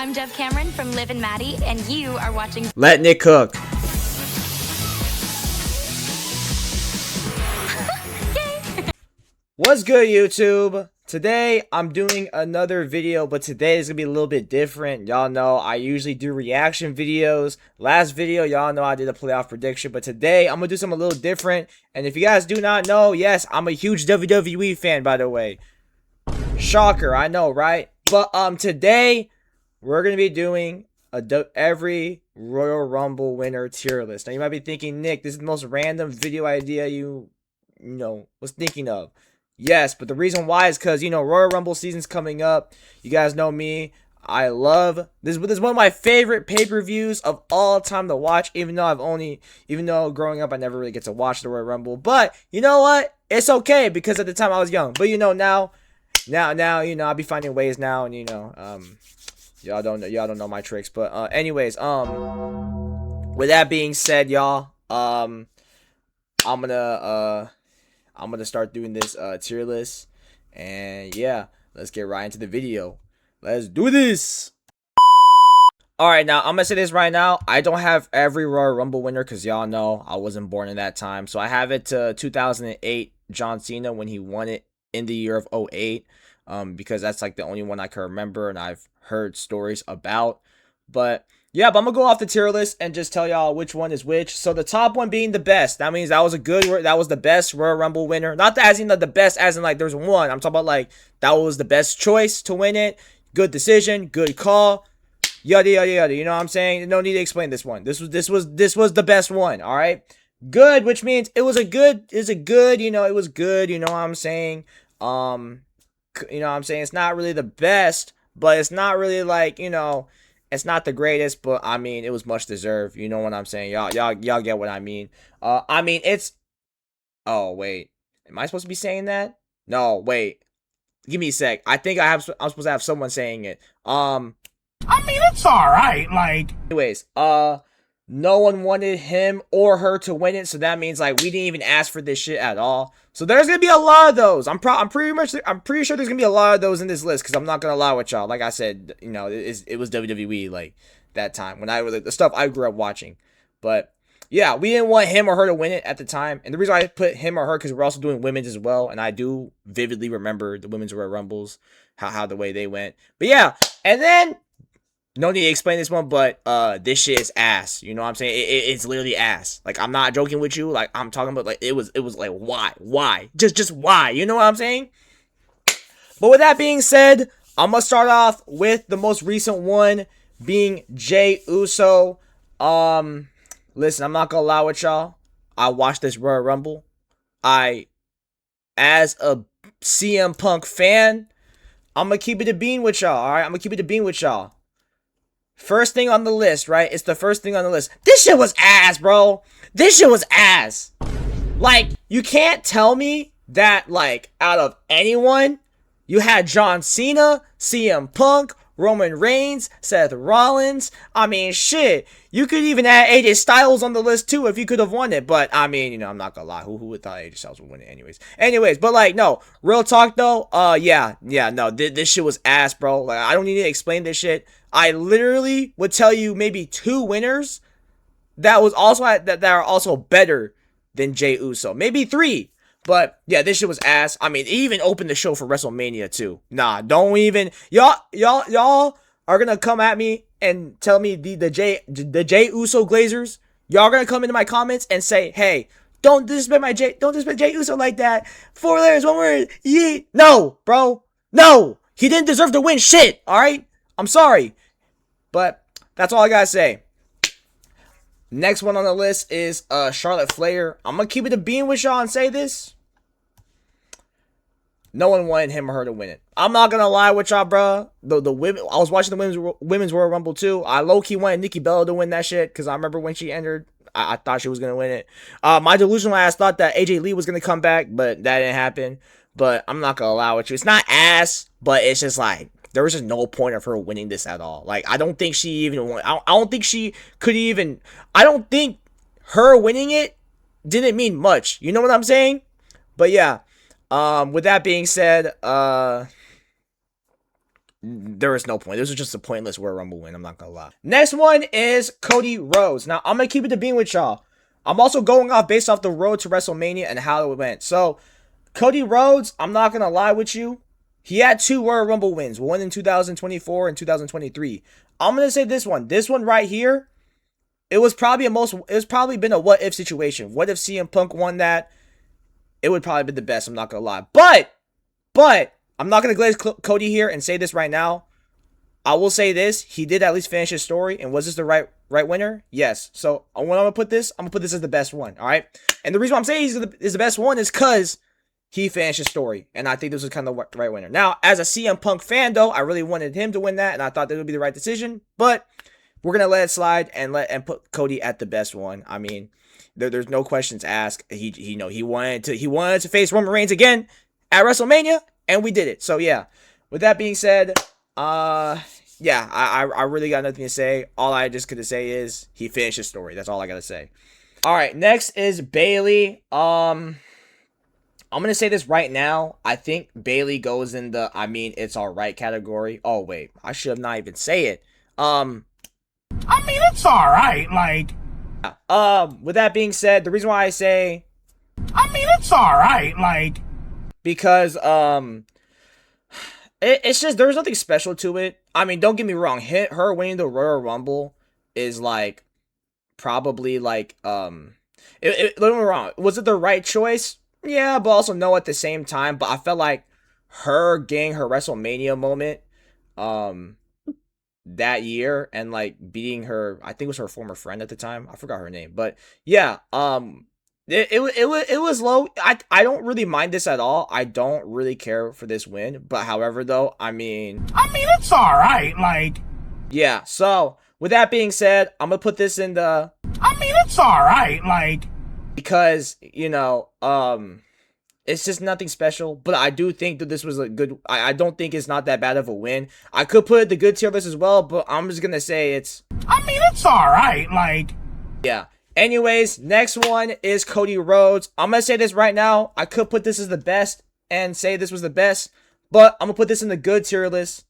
I'm Dev Cameron from Liv and Maddie, and you are watching Let Nick cook. What's good, YouTube? Today I'm doing another video, but today is gonna be a little bit different. Y'all know I usually do reaction videos. Last video, y'all know I did a playoff prediction, but today I'm gonna do something a little different. And if you guys do not know, yes, I'm a huge WWE fan, by the way. Shocker, I know, right? But today we're gonna be doing every Royal Rumble winner tier list. Now you might be thinking, Nick, this is the most random video idea you was thinking of. Yes, but the reason why is because, Royal Rumble season's coming up. You guys know me. I love this. This is one of my favorite pay-per-views of all time to watch, even though growing up I never really get to watch the Royal Rumble. But you know what? It's okay because at the time I was young. But now, I'll be finding ways now, and y'all don't know my tricks. But anyways, with that being said, y'all, I'm gonna start doing this tier list, and yeah, let's get right into the video. Let's do this. Alright, now I'm gonna say this right now. I don't have every Royal Rumble winner because y'all know I wasn't born in that time. So I have it to 2008 John Cena when he won it in the year of 08, because that's like the only one I can remember and I've heard stories about. But yeah, but I'm gonna go off the tier list and just tell y'all which one is which. So the top one being the best. That means that was the best Royal Rumble winner. Not as in the best as in like there's one. I'm talking about like that was the best choice to win it. Good decision, good call. Yada yada yada. You know what I'm saying? No need to explain this one. This was the best one. All right. Good, which means it was good. It was good. You know what I'm saying? It's not really the best, but it's not really like, it's not the greatest, but I mean, it was much deserved. You know what I'm saying? Y'all get what I mean. It's. Oh wait, am I supposed to be saying that? No, wait. Give me a sec. I think I'm supposed to have someone saying it. I mean, it's all right. Like, anyways, no one wanted him or her to win it, so that means like we didn't even ask for this shit at all. So there's gonna be a lot of those. I'm pretty sure there's gonna be a lot of those in this list because I'm not gonna lie with y'all. Like I said, it was WWE like that time when the stuff I grew up watching. But yeah, we didn't want him or her to win it at the time, and the reason I put him or her because we're also doing women's as well, and I do vividly remember the women's Royal Rumbles, how the way they went. But yeah, and then. No need to explain this one, but this shit is ass. You know what I'm saying? It's literally ass. Like, I'm not joking with you. Like, I'm talking about, like, it was like, why? Just why? You know what I'm saying? But with that being said, I'm gonna start off with the most recent one being Jey Uso. Listen, I'm not gonna lie with y'all. I watched this Royal Rumble. As a CM Punk fan, I'm gonna keep it a bean with y'all, alright? I'm gonna keep it a bean with y'all. First thing on the list, right? It's the first thing on the list. This shit was ass, bro. This shit was ass. Like, you can't tell me that, like, out of anyone, you had John Cena, CM Punk, Roman Reigns, Seth Rollins. I mean, shit. You could even add AJ Styles on the list, too, if you could have won it. But, I mean, I'm not gonna lie. Who would thought AJ Styles would win it anyways? But, like, no. Real talk, though. No. This shit was ass, bro. Like, I don't need to explain this shit. I literally would tell you maybe two winners that are also better than Jey Uso. Maybe three. But yeah, this shit was ass. I mean, it even opened the show for WrestleMania too. Nah, don't even y'all are gonna come at me and tell me the Jey Uso Glazers. Y'all gonna come into my comments and say, hey, don't disrespect Jey Uso like that. 4 letters, 1 word, yeet. No, bro. No. He didn't deserve to win shit, alright? I'm sorry. But that's all I gotta say. Next one on the list is Charlotte Flair. I'm gonna keep it a bean with y'all and say this. No one wanted him or her to win it. I'm not gonna lie with y'all, bro. The women. I was watching the women's Royal Rumble too. I low key wanted Nikki Bella to win that shit because I remember when she entered, I thought she was gonna win it. My delusional ass thought that AJ Lee was gonna come back, but that didn't happen. But I'm not gonna lie with you. It's not ass, but it's just like. There was just no point of her winning this at all. Like, I don't think she even won. I don't think she could even. I don't think her winning it didn't mean much. You know what I'm saying? But yeah. With that being said, there is no point. This was just a pointless Royal Rumble win. I'm not gonna lie. Next one is Cody Rhodes. Now I'm gonna keep it to being with y'all. I'm also going off based off the road to WrestleMania and how it went. So Cody Rhodes, I'm not gonna lie with you. He had 2 Royal Rumble wins, one in 2024 and 2023. I'm gonna say this one right here. It was probably been a what if situation. What if CM Punk won that? It would probably be the best. I'm not gonna lie, but I'm not gonna glaze Cody here and say this right now. I will say this: he did at least finish his story, and was this the right winner? Yes. So when I'm gonna put this as the best one. All right. And the reason why I'm saying he's the best one is because he finished his story, and I think this was kind of the right winner. Now, as a CM Punk fan, though, I really wanted him to win that, and I thought that would be the right decision. But we're gonna let it slide and put Cody at the best one. I mean, there's no questions asked. He wanted to face Roman Reigns again at WrestleMania, and we did it. So yeah. With that being said, yeah, I really got nothing to say. All I just could say is he finished his story. That's all I gotta say. All right, next is Bayley. I'm going to say this right now. I think Bayley goes in the, I mean, it's all right category. Oh, wait. I should not even say it. I mean, it's all right. Like, with that being said, the reason why I say, I mean, it's all right. Like, because, it's just, there's nothing special to it. I mean, don't get me wrong. Her winning the Royal Rumble is like, probably like, don't get me wrong. Was it the right choice? Yeah, but also no at the same time. But I felt like her getting her WrestleMania moment that year and like beating her, I think it was her former friend at the time. I forgot her name. But yeah, it was low. I don't really mind this at all. I don't really care for this win. But however though, I mean it's all right. Like, yeah. So with that being said, I'm gonna put this in the, I mean, it's all right. Like, because, you know, it's just nothing special, but I do think that this was a good, I don't think it's not that bad of a win. I could put the good tier list as well, but I'm just gonna say it's, I mean, it's all right. Like, yeah. Anyways, next one is Cody Rhodes. I'm gonna say this right now. I could put this as the best and say this was the best, but I'm gonna put this in the good tier list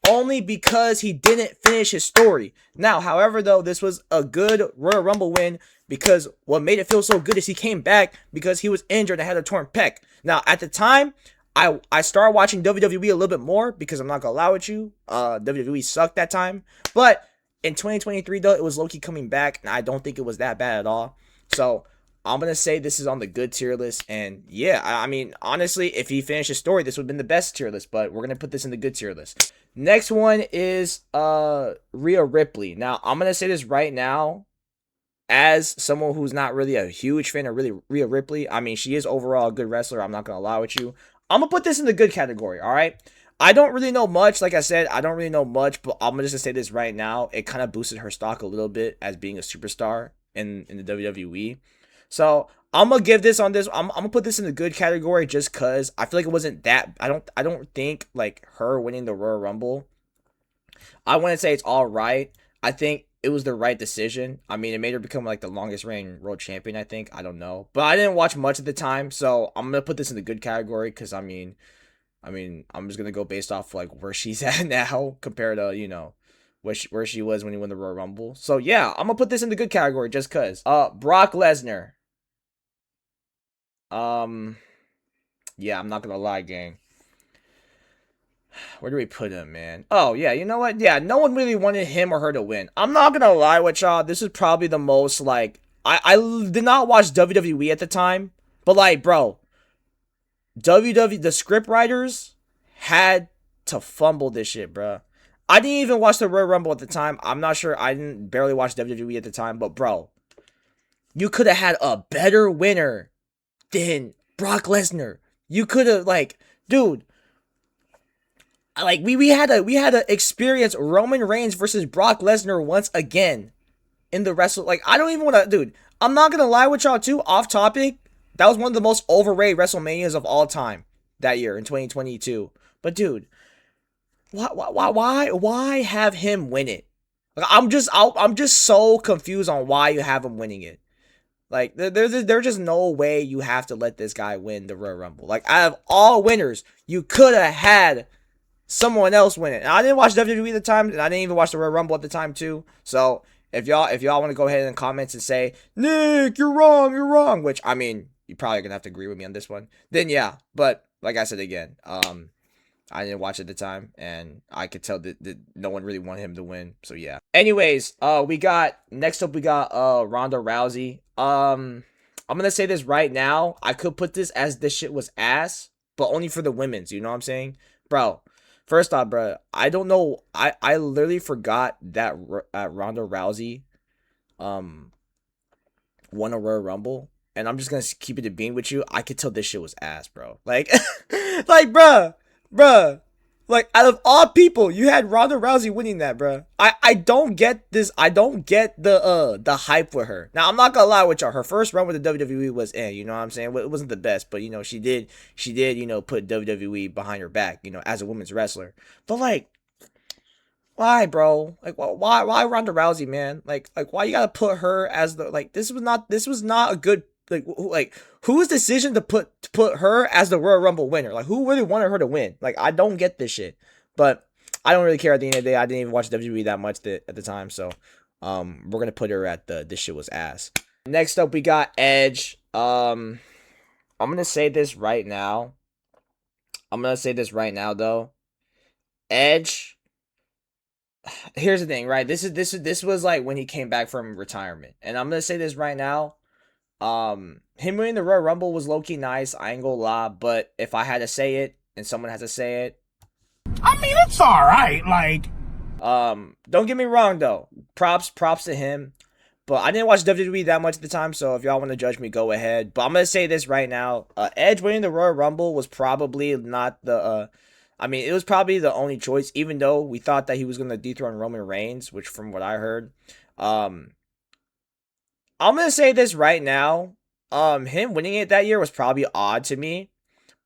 only because he didn't finish his story. Now, however, though, this was a good Royal Rumble win because what made it feel so good is he came back because he was injured and had a torn pec. Now, at the time, I started watching WWE a little bit more because I'm not gonna lie with you, WWE sucked that time. But in 2023, though, it was low-key coming back, and I don't think it was that bad at all. So I'm gonna say this is on the good tier list, and yeah, I mean, honestly, if he finished his story, this would have been the best tier list, but we're gonna put this in the good tier list. Next one is Rhea Ripley. Now, I'm gonna say this right now, as someone who's not really a huge fan of Rhea Ripley. I mean, she is overall a good wrestler. I'm not gonna lie with you. I'm gonna put this in the good category. All right. I don't really know much. Like I said, I don't really know much, but I'm just gonna say this right now. It kind of boosted her stock a little bit as being a superstar in the WWE. So I'm gonna give this on this. I'm gonna put this in the good category just cause I feel like it wasn't that. I don't think like her winning the Royal Rumble. I wouldn't say it's all right. I think it was the right decision. I mean, it made her become like the longest reigning world champion. I think, I don't know, but I didn't watch much at the time, so I'm gonna put this in the good category because I mean, I'm just gonna go based off like where she's at now compared to, you know, where she was when he won the Royal Rumble. So yeah, I'm gonna put this in the good category just cause. Brock Lesnar. Yeah, I'm not gonna lie, gang. Where do we put him, man? Oh, yeah, you know what? Yeah, no one really wanted him or her to win. I'm not gonna lie with y'all. This is probably the most, like, I did not watch WWE at the time. But, like, bro, the script writers had to fumble this shit, bro. I didn't even watch the Royal Rumble at the time. I'm not sure. I didn't barely watch WWE at the time. But, bro, you could have had a better winner than Brock Lesnar. You could have, like, dude, like we had to experience Roman Reigns versus Brock Lesnar once again in the wrestle. Like, I don't even want to, dude. I'm not gonna lie with y'all too. Off topic, that was one of the most overrated WrestleManias of all time that year in 2022. But dude, why have him win it? Like, I'm just so confused on why you have him winning it. Like, there's just no way you have to let this guy win the Royal Rumble. Like, out of all winners, you could have had someone else win it. And I didn't watch WWE at the time, and I didn't even watch the Royal Rumble at the time too. So if y'all want to go ahead in the comments and say, Nick, you're wrong, which I mean, you're probably gonna have to agree with me on this one. Then yeah, but like I said again, I didn't watch at the time, and I could tell that no one really wanted him to win. So yeah. Anyways, next up we got Ronda Rousey. I'm gonna say this right now. I could put this as this shit was ass, but only for the women's. You know what I'm saying, bro? First off, bro, I don't know. I literally forgot that Ronda Rousey, won a Royal Rumble, and I'm just gonna keep it a bean with you. I could tell this shit was ass, bro. Like, like, bruh. Like, out of all people, you had Ronda Rousey winning that, bruh. I don't get this. I don't get the hype with her. Now, I'm not gonna lie with y'all. Her first run with the WWE was, you know what I'm saying? It wasn't the best, but, you know, she did, you know, put WWE behind her back, you know, as a women's wrestler. But, like, why, bro? Like, why Ronda Rousey, man? Like, why you gotta put her as the, like, this was not a good, like, whose decision to put her as the Royal Rumble winner? Like, who really wanted her to win? Like, I don't get this shit. But I don't really care at the end of the day. I didn't even watch WWE that much at the time, so we're gonna put her at this shit was ass. Next up, we got Edge. I'm gonna say this right now. Though. Edge. Here's the thing, right? This was like when he came back from retirement, and I'm gonna say this right now. Him winning the Royal Rumble was low-key nice, I ain't gonna lie, but if I had to say it, and someone has to say it, I mean, it's alright, like... don't get me wrong, though. Props to him, but I didn't watch WWE that much at the time, so if y'all want to judge me, go ahead. But I'm gonna say this right now, Edge winning the Royal Rumble was probably not the, I mean, it was probably the only choice, even though we thought that he was gonna dethrone Roman Reigns, which from what I heard, I'm gonna say this right now. Him winning it that year was probably odd to me,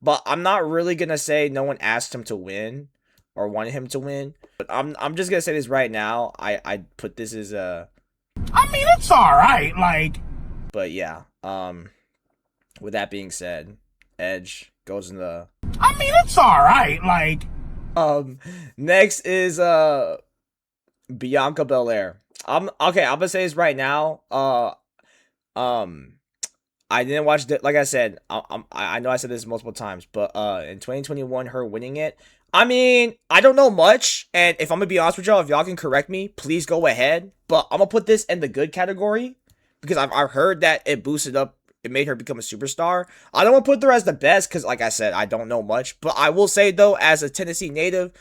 but I'm not really gonna say no one asked him to win or wanted him to win. But I'm just gonna say this right now. I put this as a. I mean, it's alright, like. But yeah. With that being said, Edge goes in the. I mean, it's alright, like. Next is Bianca Belair. I'm gonna say this right now. I didn't watch it. Like I said, I know I said this multiple times, but in 2021, her winning it. I mean, I don't know much, and if I'm gonna be honest with y'all, if y'all can correct me, please go ahead. But I'm gonna put this in the good category because I've heard that it boosted up, it made her become a superstar. I don't want to put her as the best because, like I said, I don't know much. But I will say though, as a Tennessee native,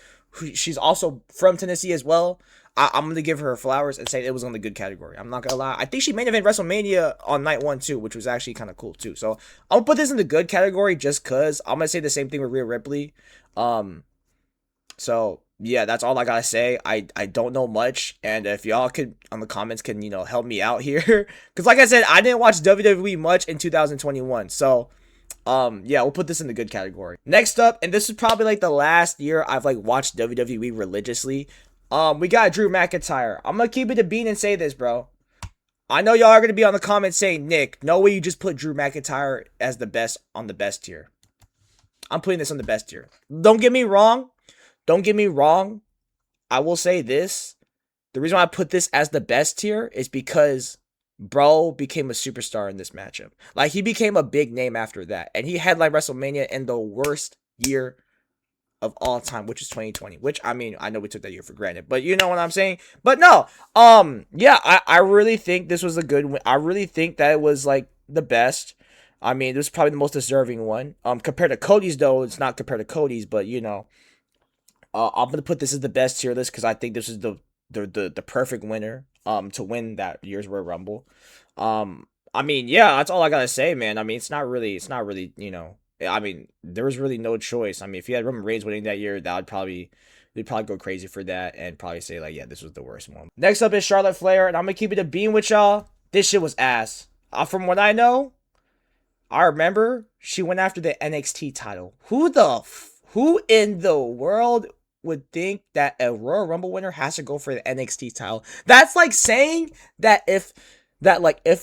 she's also from Tennessee as well. I'm going to give her flowers and say it was on the good category. I'm not going to lie. I think she main event WrestleMania on night 1 too, which was actually kind of cool too. So I'm going to put this in the good category just because. I'm going to say the same thing with Rhea Ripley. So yeah, that's all I got to say. I don't know much. And if y'all could, on the comments, can, you know, help me out here. Because like I said, I didn't watch WWE much in 2021. So yeah, we'll put this in the good category. Next up, and this is probably like the last year I've like watched WWE religiously. We got Drew McIntyre. I'm gonna keep it a bean and say this, bro. I know y'all are gonna be on the comments saying, Nick, no way you just put Drew McIntyre as the best on the best tier. I'm putting this on the best tier. Don't get me wrong. I will say this. The reason why I put this as the best tier is because bro became a superstar in this matchup. Like, he became a big name after that. And he headlined WrestleMania in the worst year of all time, which is 2020, which, I mean, I know we took that year for granted, but you know what I'm saying? But no, yeah, I really think this was a good win. I really think that it was, like, the best. I mean, this was probably the most deserving one. Compared to Cody's, though, it's not compared to Cody's, but, you know, I'm going to put this as the best tier list because I think this is the perfect winner, to win that year's Royal Rumble. I mean, yeah, that's all I got to say, man. I mean, it's not really, you know, I mean, there was really no choice. I mean, if you had Roman Reigns winning that year, they'd probably go crazy for that and probably say, like, yeah, this was the worst one. Next up is Charlotte Flair, and I'm going to keep it a bean with y'all. This shit was ass. From what I know, I remember she went after the NXT title. Who in the world would think that a Royal Rumble winner has to go for the NXT title? That's like saying that if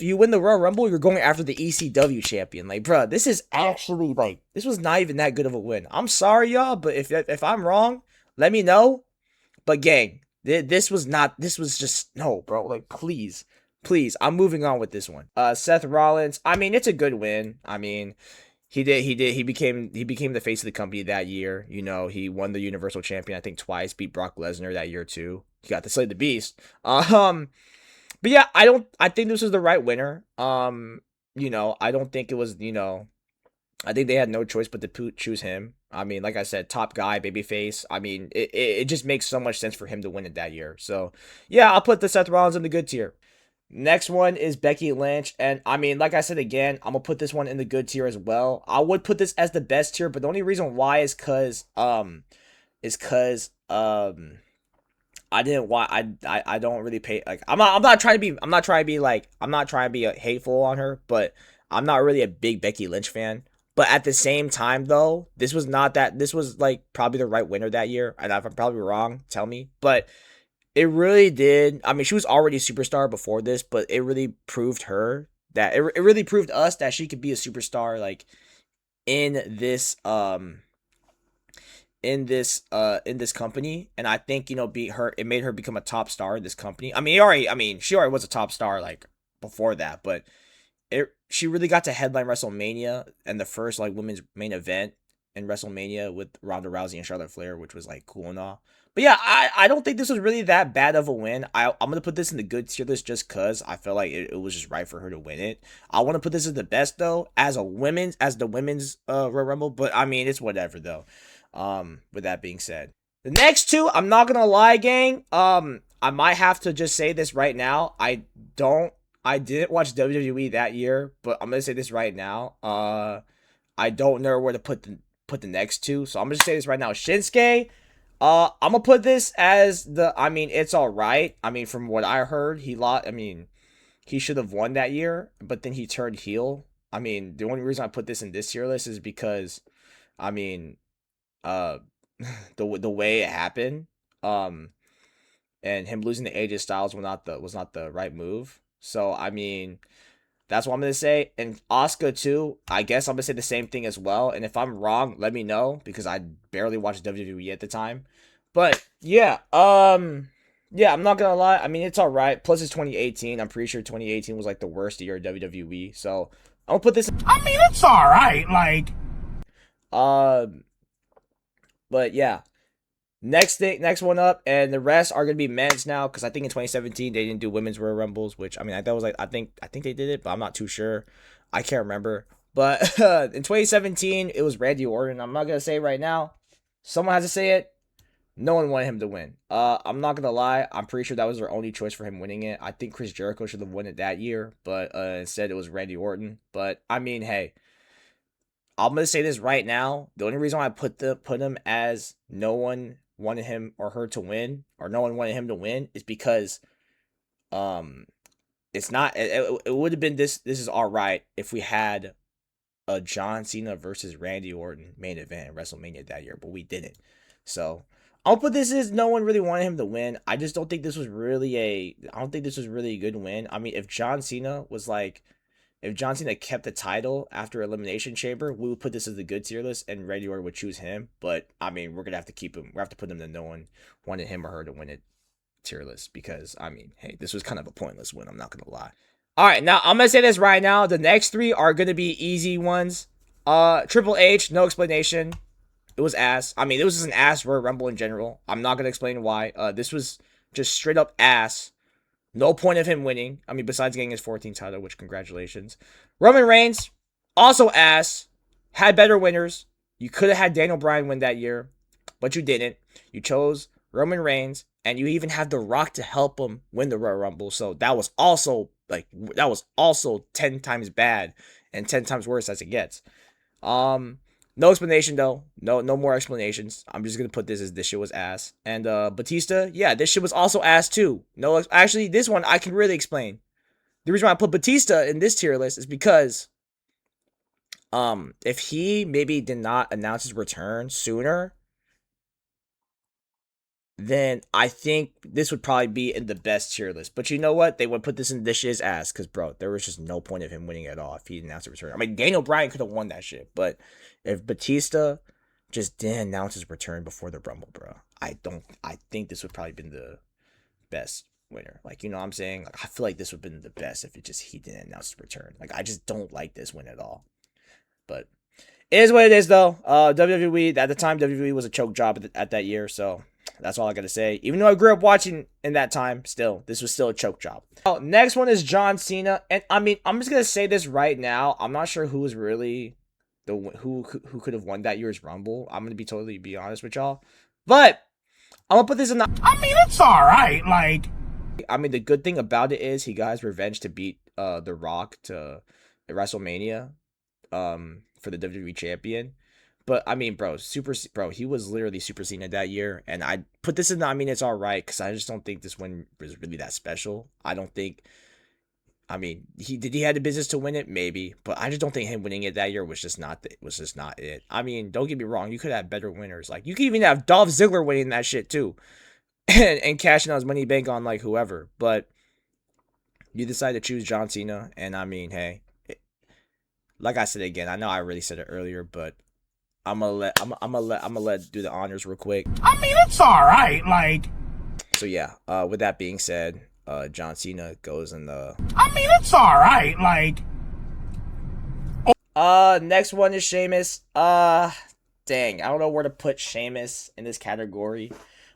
you win the Royal Rumble, you're going after the ECW champion. Like, bro, this is actually, like, this was not even that good of a win. I'm sorry, y'all, but if I'm wrong, Let me know. But gang, this was not. This was just no, bro. Like, please, please. I'm moving on with this one. Seth Rollins. I mean, it's a good win. I mean, he did. He became the face of the company that year. You know, he won the Universal Champion, I think, twice. Beat Brock Lesnar that year too. He got to slay the Beast. But yeah, I think this was the right winner. You know, I don't think it was. You know, I think they had no choice but to choose him. I mean, like I said, top guy, babyface. I mean, it just makes so much sense for him to win it that year. So yeah, I'll put the Seth Rollins in the good tier. Next one is Becky Lynch, and I mean, like I said again, I'm gonna put this one in the good tier as well. I would put this as the best tier, but the only reason why is cause I didn't want I don't really pay like I'm not trying to be hateful on her, but I'm not really a big Becky Lynch fan. But at the same time though, this was like probably the right winner that year. And if I'm probably wrong, tell me. But it really did. I mean, she was already a superstar before this, but it really proved her that it really proved us that she could be a superstar like in this in this company. And I think, you know, it made her become a top star in this company. I mean, she already was a top star like before that, but she really got to headline WrestleMania and the first like women's main event in WrestleMania with Ronda Rousey and Charlotte Flair, which was like cool and all. But yeah, I don't think this was really that bad of a win. I'm gonna put this in the good tier list just cause I feel like it was just right for her to win it. I want to put this as the best though, as the women's Royal Rumble. But I mean, it's whatever though. With that being said, the next two, I'm not gonna lie, gang. I might have to just say this right now. I didn't watch WWE that year, but I'm gonna say this right now. I don't know where to put the next two, so I'm gonna say this right now. Shinsuke. I'm gonna put this as I mean, it's all right. I mean, from what I heard, he lost. I mean, he should have won that year, but then he turned heel. I mean, the only reason I put this in this tier list is because, I mean, the way it happened, and him losing to AJ Styles was not the right move. So I mean, that's what I'm gonna say. And Asuka too, I guess I'm gonna say the same thing as well. And if I'm wrong, let me know because I barely watched WWE at the time. But yeah, yeah, I'm not gonna lie. I mean, it's all right. Plus, it's 2018. I'm pretty sure 2018 was like the worst year of WWE. So I'm gonna put this. I mean, it's all right. Like, but yeah. Next one up, and the rest are gonna be men's now because I think in 2017 they didn't do women's Royal Rumbles, which I mean that was like I think they did it, but I'm not too sure. I can't remember. But in 2017 it was Randy Orton. I'm not gonna say it right now. Someone has to say it. No one wanted him to win. I'm not gonna lie. I'm pretty sure that was their only choice for him winning it. I think Chris Jericho should have won it that year, but instead it was Randy Orton. But I mean, hey. I'm gonna say this right now. The only reason why I put him as no one wanted him or her to win, or no one wanted him to win, is because it's not. It would have been this. This is all right if we had a John Cena versus Randy Orton main event at WrestleMania that year, but we didn't. So I'll put this as no one really wanted him to win. I just don't think this was really a good win. I mean, if John Cena kept the title after Elimination Chamber, we would put this as the good tier list, and Randy Orton would choose him. But I mean, we're gonna have to keep him. We have to put him that no one wanted him or her to win it tier list because I mean, hey, this was kind of a pointless win. I'm not gonna lie. All right, now I'm gonna say this right now. The next three are gonna be easy ones. Triple H, no explanation. It was ass. I mean, it was just an ass Royal Rumble in general. I'm not gonna explain why. This was just straight up ass. No point of him winning. I mean, besides getting his 14th title, which congratulations. Roman Reigns, also ass. Had better winners. You could have had Daniel Bryan win that year, but you didn't. You chose Roman Reigns, and you even had The Rock to help him win the Royal Rumble. So that was also 10 times bad and 10 times worse as it gets. No explanation though. No more explanations. I'm just gonna put this as this shit was ass. And Batista, yeah, this shit was also ass too. No, actually, this one I can really explain. The reason why I put Batista in this tier list is because if he maybe did not announce his return sooner, then I think this would probably be in the best tier list. But you know what? They would put this in this shit's ass because, bro, there was just no point of him winning at all if he announced a return. I mean, Daniel Bryan could have won that shit, but if Batista just didn't announce his return before the Rumble, bro, I think this would probably been the best winner. Like, you know what I'm saying? Like, I feel like this would have been the best if he didn't announce the return. Like, I just don't like this win at all. But it is what it is, though. WWE, at the time, WWE was a choke job at that year, so that's all I gotta say. Even though I grew up watching in that time, still, this was still a choke job. Next one is John Cena, and I mean, I'm just gonna say this right now. I'm not sure who was really who could have won that year's Rumble. I'm gonna be honest with y'all, but I'm gonna put this in the. I mean, it's all right. Like, I mean, the good thing about it is he got his revenge to beat The Rock to WrestleMania, for the WWE champion. But I mean, bro, he was literally Super Cena that year, and I put this in. I mean, it's all right because I just don't think this win was really that special. I don't think. I mean, he had the business to win it, maybe, but I just don't think him winning it that year was just not it. I mean, don't get me wrong, you could have better winners. Like, you could even have Dolph Ziggler winning that shit too, and cashing out his money bank on like whoever. But you decide to choose John Cena, and I mean, hey, like I said again, I know I already said it earlier, but I'm gonna let do the honors real quick. I mean, it's all right. Like, So yeah, with that being said, John Cena goes in the. I mean, it's all right. Like, Next one is Sheamus. Dang, I don't know where to put Sheamus in this category.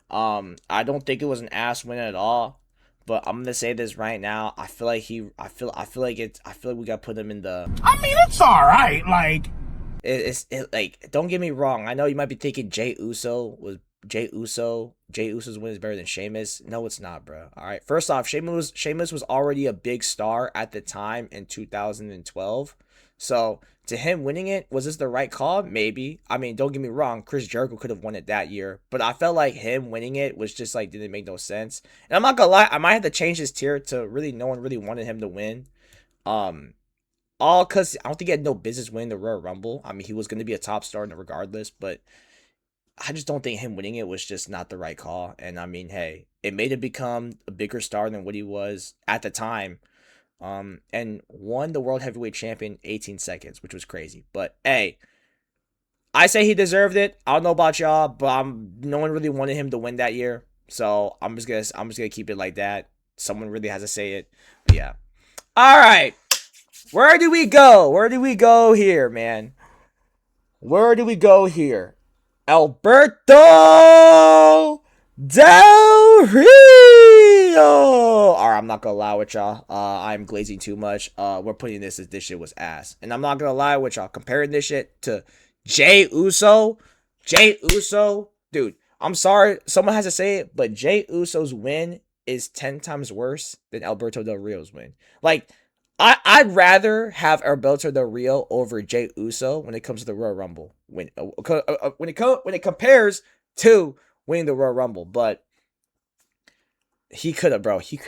I don't think it was an ass win at all. But I'm gonna say this right now. I feel like we gotta put him in the. I mean, it's all right. Like, Like, don't get me wrong. I know you might be thinking Jey Uso's win is better than Sheamus. No, it's not, bro. All right. First off, Sheamus was already a big star at the time in 2012. So to him winning it, was this the right call? Maybe. I mean, don't get me wrong. Chris Jericho could have won it that year, but I felt like him winning it was just like didn't make no sense. And I'm not gonna lie, I might have to change his tier to really no one really wanted him to win. All because I don't think he had no business winning the Royal Rumble. I mean, he was going to be a top star regardless, but I just don't think him winning it was just not the right call. And I mean, hey, it made him become a bigger star than what he was at the time. And won the World Heavyweight Champion 18 seconds, which was crazy. But hey, I say he deserved it. I don't know about y'all, but no one really wanted him to win that year. So I'm just gonna keep it like that. Someone really has to say it. But yeah. All right. Where do we go? Where do we go here, man? Where do we go here? Alberto Del Rio. Alright, I'm not gonna lie with y'all. I'm glazing too much. We're putting this as this shit was ass. And I'm not gonna lie with y'all. Comparing this shit to Jey Uso. Dude, I'm sorry. Someone has to say it, but Jey Uso's win is 10 times worse than Alberto Del Rio's win. Like, I'd rather have Alberto Del Rio over Jey Uso when it comes to the Royal Rumble. When it compares to winning the Royal Rumble, but he could have, bro. Like,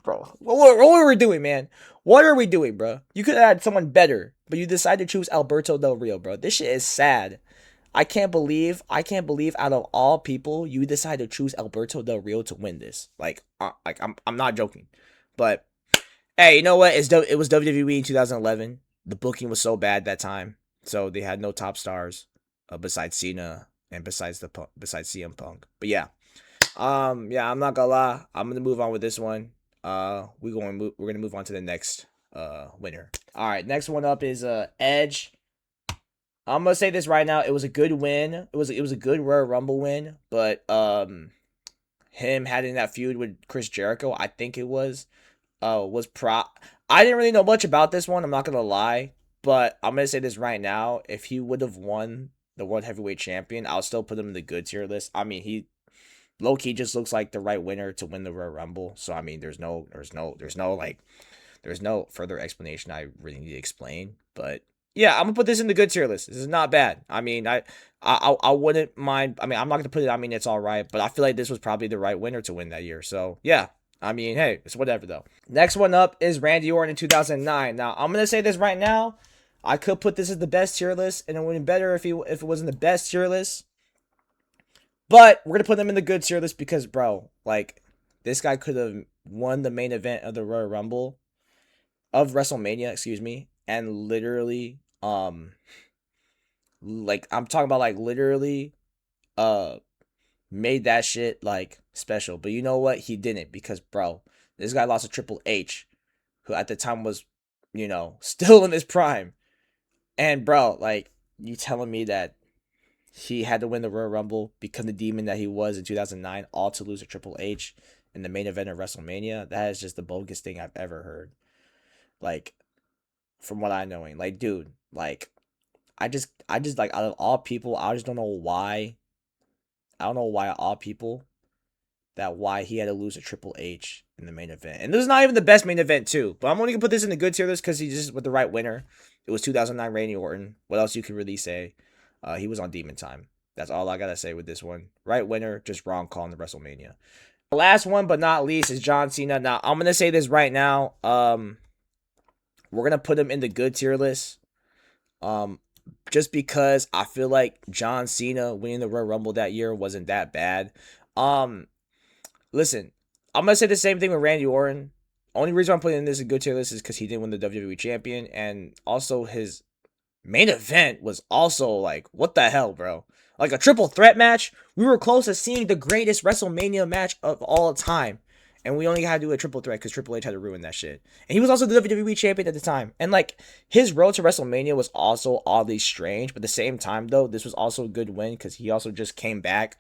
bro. What are we doing, man? What are we doing, bro? You could have had someone better, but you decided to choose Alberto Del Rio, bro. This shit is sad. I can't believe out of all people you decided to choose Alberto Del Rio to win this. Like I'm not joking, but. Hey, you know what? It was WWE in 2011. The booking was so bad that time, so they had no top stars besides Cena and besides CM Punk. But yeah, I'm not gonna lie. I'm gonna move on with this one. We're gonna move on to the next winner. All right, next one up is Edge. I'm gonna say this right now. It was a good win. It was a good Royal Rumble win, but him having that feud with Chris Jericho, I think it was. I didn't really know much about this one, I'm not gonna lie, but I'm gonna say this right now. If he would have won the World Heavyweight Champion, I'll still put him in the good tier list. I mean, he low-key just looks like the right winner to win the Royal Rumble. So I mean, there's no further explanation I really need to explain. But yeah, I'm gonna put this in the good tier list. This is not bad. I mean, I wouldn't mind. I mean, I'm not gonna put it. I mean, it's all right, but I feel like this was probably the right winner to win that year. So yeah. I mean, hey, it's whatever, though. Next one up is Randy Orton in 2009. Now, I'm going to say this right now. I could put this as the best tier list, and it would be better if it wasn't the best tier list. But we're going to put them in the good tier list because, bro, like, this guy could have won the main event of the Royal Rumble, of WrestleMania, excuse me, and literally, like, I'm talking about, like, literally, made that shit like special. But you know what? He didn't, because bro, this guy lost to Triple H, who at the time was, you know, still in his prime. And bro, like, you telling me that he had to win the Royal Rumble, become the demon that he was in 2009, all to lose to Triple H in the main event of WrestleMania? That is just the bogus thing I've ever heard. Like, from what I knowing, like, dude, like, I just like, out of all people, I just don't know why. I don't know why all people why he had to lose to Triple H in the main event. And this is not even the best main event too. But I'm only gonna put this in the good tier list because he's just with the right winner. It was 2009 Randy Orton. What else you can really say? He was on Demon Time. That's all I gotta say with this one. Right winner, just wrong call in the WrestleMania. The last one, but not least, is John Cena. Now I'm gonna say this right now. We're gonna put him in the good tier list. Just because I feel like John Cena winning the Royal Rumble that year wasn't that bad. Listen, I'm gonna say the same thing with Randy Orton. Only reason I'm putting this in good tier list is because he didn't win the WWE champion, and also his main event was also like, what the hell, bro? Like a triple threat match. We were close to seeing the greatest WrestleMania match of all time, and we only had to do a triple threat because Triple H had to ruin that shit. And he was also the WWE champion at the time, and like his road to WrestleMania was also oddly strange. But at the same time, though, this was also a good win because he also just came back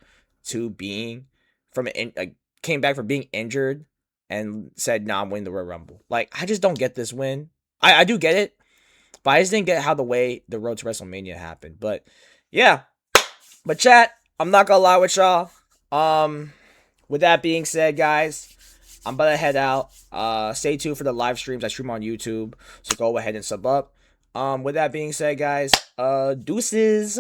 to being came back from being injured and said, "Nah, I'm winning the Royal Rumble." Like, I just don't get this win. I do get it, but I just didn't get how the way the road to WrestleMania happened. But yeah, but chat, I'm not gonna lie with y'all. With that being said, guys, I'm about to head out. Stay tuned for the live streams. I stream on YouTube, so go ahead and sub up. With that being said, guys, deuces.